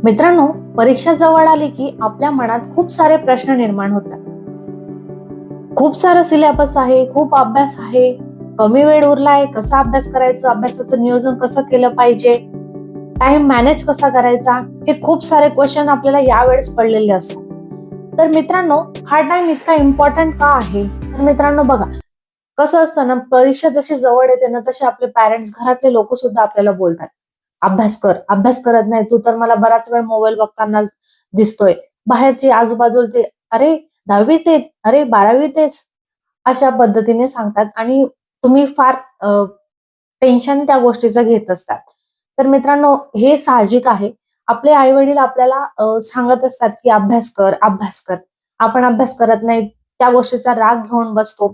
मित्रांनो, परीक्षा जवळ आली की आपल्या मनात खूप सारे प्रश्न निर्माण होतात. खूप सारं सिलेबस आहे, खूप अभ्यास आहे, कमी वेळ उरलाय, कसा अभ्यास करायचा, अभ्यासाचं नियोजन कसं केलं पाहिजे, टाइम मॅनेज कसा करायचा, हे खूप सारे क्वेश्चन आपल्याला यावेळेस पडलेले असतात. तर मित्रांनो, हा टाइम इतका इम्पॉर्टंट का आहे? तर मित्रांनो बघा, कसं असतं ना, परीक्षा जशी जवळ येते ना, तसे आपले पॅरेंट्स, घरातले लोक सुद्धा आपल्याला बोलतात, अभ्यास कर, अभ्यास करत नाही तू तर, मला बराच वेळ मोबाईल बघताना दिसतोय. बाहेरचे आजूबाजूचे, अरे 10वीत आहेत, अरे 12वीत आहेस, अशा पद्धतीने सांगतात आणि तुम्ही फार टेन्शन त्या गोष्टीचं घेत असतात. तर मित्रांनो, हे साहजिक आहे. आपले आई वडील आपल्याला सांगत असतात की अभ्यास कर, अभ्यास कर. आपण अभ्यास करत नाही, त्या गोष्टीचा राग घेऊन बसतो.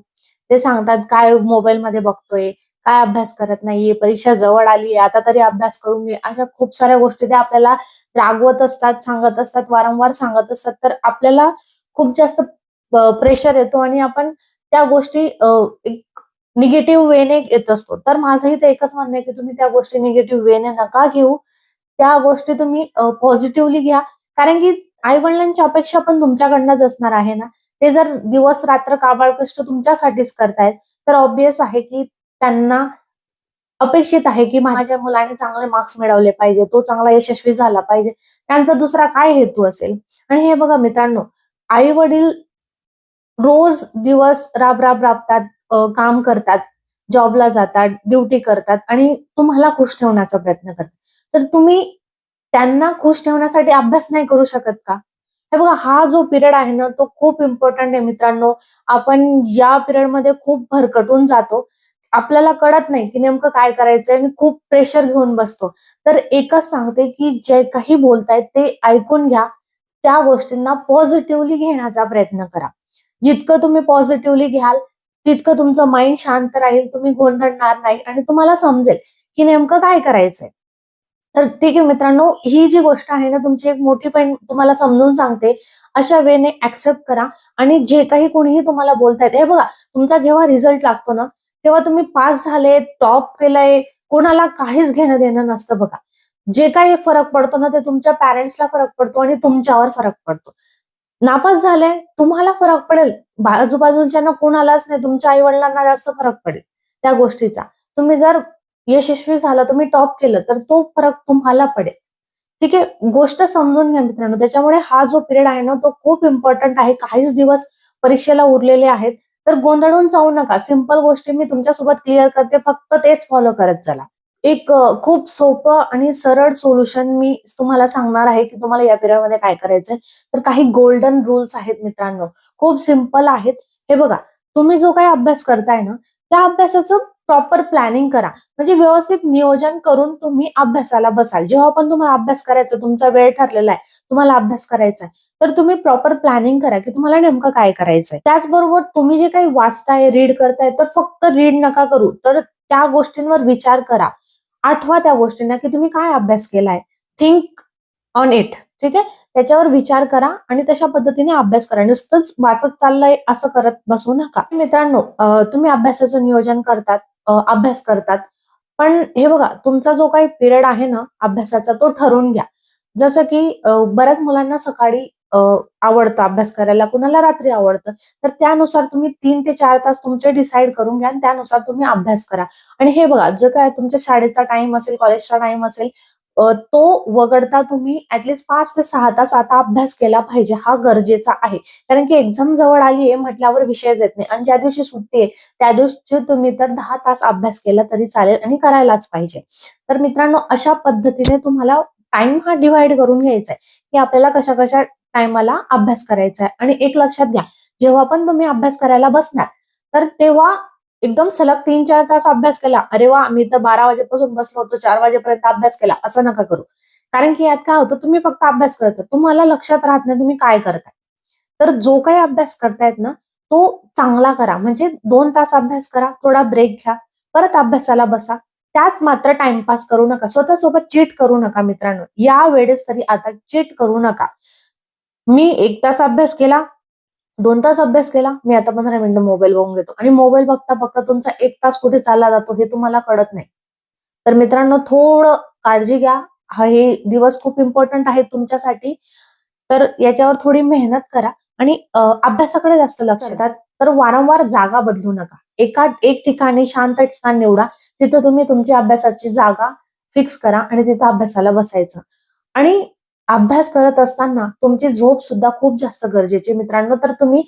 ते सांगतात, काय मोबाईल मध्ये बघतोय, काय अभ्यास करत नाहीये, परीक्षा जवळ आली, आता तरी अभ्यास करून घे. अशा खूप साऱ्या गोष्टी ते आपल्याला रागवत असतात, सांगत असतात, वारंवार सांगत असतात. तर आपल्याला खूप जास्त प्रेशर येतो आणि आपण त्या गोष्टी एक निगेटिव्ह वेने घेत असतो. तर माझंही ते एकच म्हणणं आहे की तुम्ही त्या गोष्टी निगेटिव्ह वेने नका घेऊ. त्या गोष्टी तुम्ही पॉझिटिव्हली घ्या. कारण की आई-वडिलांची अपेक्षा पण तुमच्याकडनंच असणार आहे ना. ते जर दिवस-रात्र काबाड कष्ट तुमच्यासाठीच करतायत, तर ऑब्व्हियस आहे की त्यांना अपेक्षित आहे की माझ्या मुलाने चांगले मार्क्स मिळवले पाहिजे, तो चांगला यशस्वी झाला पाहिजे. त्यांचा दुसरा काय हेतू असेल? आणि हे बघा मित्रांनो, आई-वडील रोज दिवस राब-राब राबतात, काम करतात, जॉबला जातात, ड्युटी करतात आणि तुम्हाला खुश ठेवण्याचा प्रयत्न करतात. तर तुम्ही त्यांना खुश ठेवण्यासाठी अभ्यास नाही करू शकत का? हे बघा, हा जो पिरियड आहे ना, तो खूप इम्पॉर्टंट आहे मित्रांनो. आपण या पिरियडमध्ये खूप भरकटून जातो. आपल्याला कळत नाही की नेमकं काय करायचंय आणि खूप प्रेशर घेऊन बसतो. तर एकच सांगते की जे काही बोलतायत ते ऐकून घ्या. त्या गोष्टींना पॉझिटिव्हली घेण्याचा प्रयत्न करा. जितकं तुम्ही पॉझिटिव्हली घ्याल, तितकं तुमचं माइंड शांत राहील, तुम्ही गोंधळणार नाही आणि तुम्हाला समजेल की नेमकं काय करायचंय. तर ठीक आहे मित्रांनो, ही जी गोष्ट आहे ना, तुमची एक मोठी बहीण तुम्हाला समजून सांगते, अशा वेने ऍक्सेप्ट करा. आणि जे काही कोणीही तुम्हाला बोलतायत, हे बघा, तुमचा जेव्हा रिझल्ट लागतो ना, तेव्हा तुम्ही पास झाले, टॉप केलंय, कोणाला काहीच घेणं देणं नसतं बघा. जे काही फरक पडतो ना, ते तुमच्या पॅरेंट्सला फरक पडतो आणि तुमच्यावर फरक पडतो. नापास झाले, तुम्हाला फरक पडेल, आजूबाजूच्यांना कोणालाच नाही, तुमच्या आई वडिलांना जास्त फरक पडेल त्या गोष्टीचा. तुम्ही जर यशस्वी झाला, तुम्ही टॉप केलं, तर तो फरक तुम्हाला पडेल. ठीक आहे, गोष्ट समजून घ्या मित्रांनो. त्याच्यामुळे हा जो पिरियड आहे ना, तो खूप इम्पॉर्टंट आहे. काहीच दिवस परीक्षेला उरलेले आहेत, तर गोंधळून जाऊ नका. सिंपल गोष्टी मी तुमच्यासोबत क्लिअर करते, फक्त तेच फॉलो करत चला. एक खूप सोपं आणि सरळ सोल्युशन मी तुम्हाला सांगणार आहे की तुम्हाला या पिरियडमध्ये काय करायचंय. तर काही गोल्डन रूल्स आहेत मित्रांनो, खूप सिंपल आहेत. हे बघा, तुम्ही जो काही अभ्यास करताय ना, त्या अभ्यासाचं प्रॉपर प्लॅनिंग करा. म्हणजे व्यवस्थित नियोजन करून तुम्ही अभ्यासाला बसाल. जेव्हा पण तुम्हाला अभ्यास करायचा, तुमचा वेळ ठरलेला आहे, तुम्हाला अभ्यास करायचा आहे, तर तुम्ही प्रॉपर प्लॅनिंग करा की तुम्हाला नेमकं काय करायचंय. त्याचबरोबर तुम्ही जे काही वाचताय, रीड करताय, तर फक्त रीड नका करू, तर त्या गोष्टींवर विचार करा. आठवा त्या गोष्टींना की तुम्ही काय अभ्यास केलाय. Think on it. ठीक आहे, त्याच्यावर विचार करा आणि तशा पद्धतीने अभ्यास करा. नुसतंच वाचत चाललंय असं करत बसू नका. मित्रांनो, तुम्ही अभ्यासाचं नियोजन करतात, अभ्यास करतात, पण हे बघा, तुमचा जो काही पिरियड आहे ना अभ्यासाचा, तो ठरवून घ्या. जसं की बऱ्याच मुलांना सकाळी आवडतं अभ्यास करायला, कुणाला रात्री आवडतं. तर त्यानुसार तुम्ही 3 ते 4 तास तुमचे डिसाईड करून घ्या आणि त्यानुसार तुम्ही अभ्यास करा. आणि हे बघा, जे काय तुमच्या शाळेचा टाइम असेल, कॉलेजचा टाइम असेल, तो वगळता तुम्ही ऍटलीस्ट 5 ते 6 तास आता अभ्यास केला पाहिजे. हा गरजेचा आहे. कारण की एक्झाम जवळ आली आहे म्हटल्यावर विषयच येत नाही. आणि ज्या दिवशी सुट्टी आहे, त्या दिवशी तुम्ही तर 10 तास अभ्यास केला तरी चालेल आणि करायलाच पाहिजे. तर मित्रांनो, अशा पद्धतीने तुम्हाला टाइम हा डिव्हाइड करून घ्यायचा आहे, की आपल्याला कशा-कशा टायमाला अभ्यास करायचा आहे. आणि एक लक्षात घ्या, जेव्हा पण तुम्ही अभ्यास करायला बसणार, तर तेव्हा एकदम सलग 3-4 तास अभ्यास केला, अरे वा, मी तर 12 वाजेपासून बसलो होतो, 4 वाजेपर्यंत अभ्यास केला, असं नका करू. कारण की यात काय होतं, तुम्ही फक्त अभ्यास करता, तुम्हाला लक्षात राहत नाही तुम्ही काय करताय. तर जो काही अभ्यास करतायत ना, तो चांगला करा. म्हणजे 2 तास अभ्यास करा, थोडा ब्रेक घ्या, परत अभ्यासाला बसा. त्यात मात्र टाइमपास करू नका, स्वतःसोबत चीट करू नका मित्रांनो. या वेळेस तरी आता चीट करू नका. मी 1 तास अभ्यास केला, 2 तास अभ्यास केला, मी आता 15 मिनिटं मोबाईल बघून घेतो आणि मोबाईल बघता बघता तुमचा 1 तास कुठे चालला जातो हे तुम्हाला कळत नाही. तर मित्रांनो, थोडं काळजी घ्या, हे दिवस खूप इम्पॉर्टंट आहेत तुमच्यासाठी. तर याच्यावर थोडी मेहनत करा आणि अभ्यासाकडे जास्त लक्ष द्या. तर वारंवार जागा बदलू नका. एक ठिकाणी शांत ठिकाण निवडा. तिथं तुम्ही तुमची अभ्यासाची जागा फिक्स करा आणि तिथं अभ्यासाला बसायचं. आणि अभ्यास करत असताना तुमची झोप सुद्धा खूप जास्त गरजेची मित्रांनो. तर तुम्ही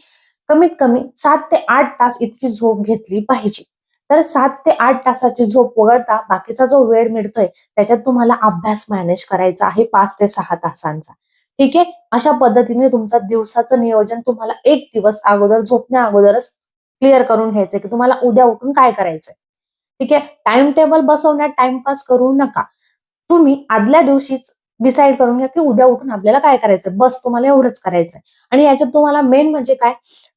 कमीत कमी 7 ते 8 तास इतकी झोप घेतली पाहिजे. तर 7 ते 8 तासाची झोप वगळता बाकीचा जो वेळ मिळतोय त्याच्यात तुम्हाला अभ्यास मॅनेज करायचा आहे 5 ते 6 तासांचा. ठीक आहे. अशा पद्धतीने तुमचं दिवसाचं नियोजन तुम्हाला एक दिवस अगोदर झोपण्या अगोदरच क्लिअर करून घ्यायचंय की तुम्हाला उद्या उठून काय करायचंय. ठीक आहे. टाइम टेबल बसवण्यात टाइमपास करू नका. तुम्ही आदल्या दिवशीच डिसाईड करून घ्या की उद्या उठून आपल्याला काय करायचं, बस तुम्हाला एवढंच करायचंय. आणि याच्यात तुम्हाला मेन म्हणजे काय,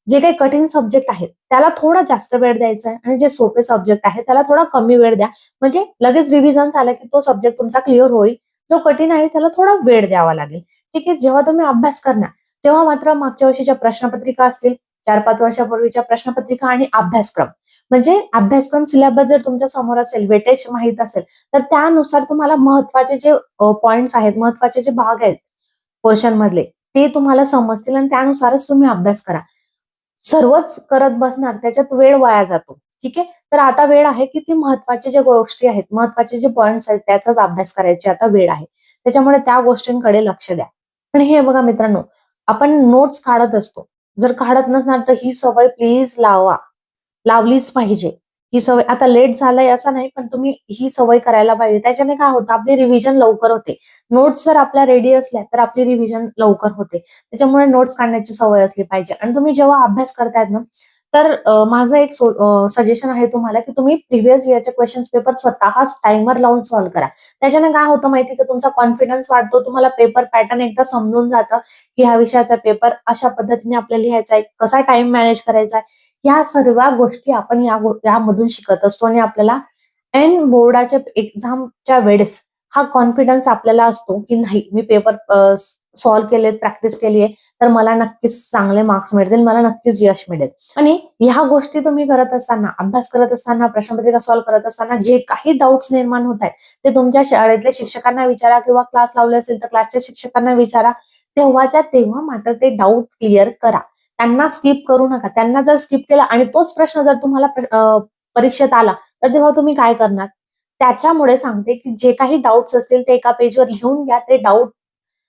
जे काही कठीण सब्जेक्ट आहेत त्याला थोडा जास्त वेळ द्यायचा आहे आणि जे सोपे सब्जेक्ट आहेत त्याला थोडा कमी वेळ द्या. म्हणजे लगेच रिव्हिजन झालं की तो सब्जेक्ट तुमचा क्लिअर होईल. जो कठीण आहे त्याला थोडा वेळ द्यावा लागेल. ठीक आहे. जेव्हा तुम्ही अभ्यास करणार तेव्हा मात्र मागच्या वर्षीच्या प्रश्नपत्रिका असतील, 4-5 वर्षापूर्वीच्या प्रश्नपत्रिका आणि अभ्यासक्रम, म्हणजे अभ्यासक्रम सिलेबस जर तुमच्या समोर असेल, वेटेज माहित असेल, तर त्यानुसार तुम्हाला महत्वाचे जे पॉइंट्स आहेत, महत्वाचे जे भाग आहेत पोर्शन मधले, ते तुम्हाला समजतील आणि त्यानुसारच तुम्ही अभ्यास करा. सर्वच करत बसणार त्याच्यात वेळ वाया जातो. ठीक आहे. तर आता वेळ आहे की ती महत्वाचे जे गोष्टी आहेत, महत्वाचे जे पॉइंट्स आहेत त्याचाच अभ्यास करायची आता वेळ आहे. त्याच्यामुळे त्या गोष्टींकडे लक्ष द्या. आणि हे बघा मित्रांनो, आपण नोट्स काढत असतो. जर काढत नसणार तर ही सवय प्लीज लावा. लावलीच पाहिजे. ही सवय आता लेट झालंय असं नाही, पण तुम्ही ही सवय करायला पाहिजे. त्याच्याने काय होतं, आपली रिव्हिजन लवकर होते. नोट्स जर आपल्या रेडी असल्या तर आपली रिव्हिजन लवकर होते. त्याच्यामुळे नोट्स काढण्याची सवय असली पाहिजे. आणि तुम्ही जेव्हा अभ्यास करतायत ना, तर माझं एक सजेशन आहे तुम्हाला की तुम्ही प्रिव्हियस इयरचे क्वेश्चन्स पेपर स्वतःच टाइमर लावून सॉल्व्ह करा. त्याच्याने काय होतं माहिती का, तुमचा कॉन्फिडन्स वाढतो. तुम्हाला पेपर पॅटर्न एकदा समजून जातं की ह्या विषयाचा पेपर अशा पद्धतीने आपल्याला लिहायचा आहे, कसा टाइम मॅनेज करायचा आहे. या सर्व गोष्टी आपण यामधून शिकत असतो आणि आपल्याला एंड बोर्डाच्या एक्झामच्या वेळेस हा कॉन्फिडन्स आपल्याला असतो की नाही, मी पेपर सॉल्व्ह केलेत, प्रॅक्टिस केली आहे, तर मला नक्कीच चांगले मार्क्स मिळतील, मला नक्कीच यश मिळेल. आणि ह्या गोष्टी तुम्ही करत असताना, अभ्यास करत असताना, प्रश्नपत्रिका सॉल्व्ह करत असताना जे काही डाऊट्स निर्माण होत आहेत ते तुमच्या शाळेतल्या शिक्षकांना विचारा किंवा क्लास लावले असेल तर क्लासच्या शिक्षकांना विचारा. तेव्हाच्या तेव्हा मात्र ते डाऊट क्लिअर करा. त्यांना स्किप करू नका. त्यांना जर स्किप केला आणि तोच प्रश्न जर तुम्हाला परीक्षेत आला तर तेव्हा तुम्ही काय करणार. त्याच्यामुळे सांगते की जे काही डाऊट्स असतील ते एका पेजवर लिहून घ्या. ते डाऊट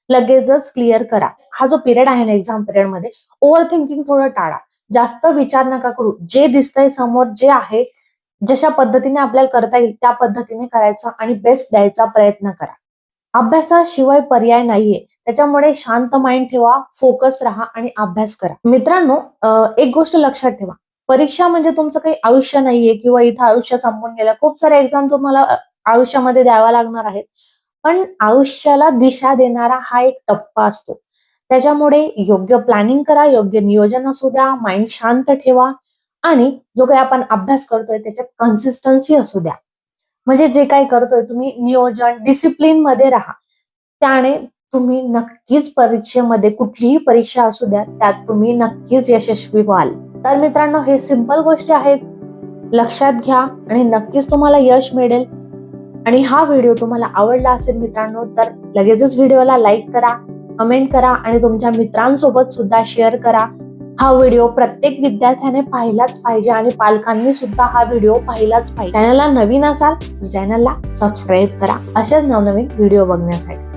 लगेचच क्लिअर करा. हा जो पिरियड आहे ना एक्झाम पिरियड मध्ये, ओव्हर थिंकिंग थोडं टाळा. जास्त विचार नका करू. जे दिसतंय समोर, जे आहे, जशा पद्धतीने आपल्याला करता येईल त्या पद्धतीने करायचा आणि बेस्ट द्यायचा प्रयत्न करा. अभ्यासाशिवाय पर्याय नाहीये. त्याच्यामुळे शांत माइंड ठेवा, फोकस राहा आणि अभ्यास करा. मित्रांनो, एक गोष्ट लक्षात ठेवा, परीक्षा म्हणजे तुमचं काही आयुष्य नाहीये किंवा इथं आयुष्य संपून गेलं. खूप सारे एक्झाम तुम्हाला आयुष्यामध्ये द्यावा लागणार आहेत. पण आयुष्याला दिशा देणारा हा एक टप्पा असतो. त्याच्यामुळे योग्य प्लॅनिंग करा, योग्य नियोजन असू द्या, माइंड शांत ठेवा आणि जो काही आपण अभ्यास करतोय त्याच्यात कन्सिस्टन्सी असू द्या. म्हणजे जे काही करतोय तुम्ही नियोजन, डिसिप्लिन मध्ये राहा. त्याने तुम्ही नक्कीच परीक्षेमध्ये, कुठलीही परीक्षा असू द्या, त्यात तुम्ही नक्कीच यशस्वी व्हाल. तर मित्रांनो, हे सिंपल गोष्टी आहेत, लक्षात घ्या आणि नक्कीच तुम्हाला यश मिळेल. आणि हा व्हिडिओ तुम्हाला आवडला असेल मित्रांनो तर लगेचच व्हिडिओला लाईक करा, कमेंट करा आणि तुमच्या मित्रांसोबत सुद्धा शेअर करा. हा व्हिडिओ प्रत्येक विद्यार्थ्याने पाहिलाच पाहिजे आणि पालकांनी सुद्धा हा व्हिडिओ पाहिलाच पाहिजे. चॅनलला नवीन असाल तर चॅनलला सबस्क्राईब करा अशाच नवनवीन व्हिडिओ बघण्यासाठी.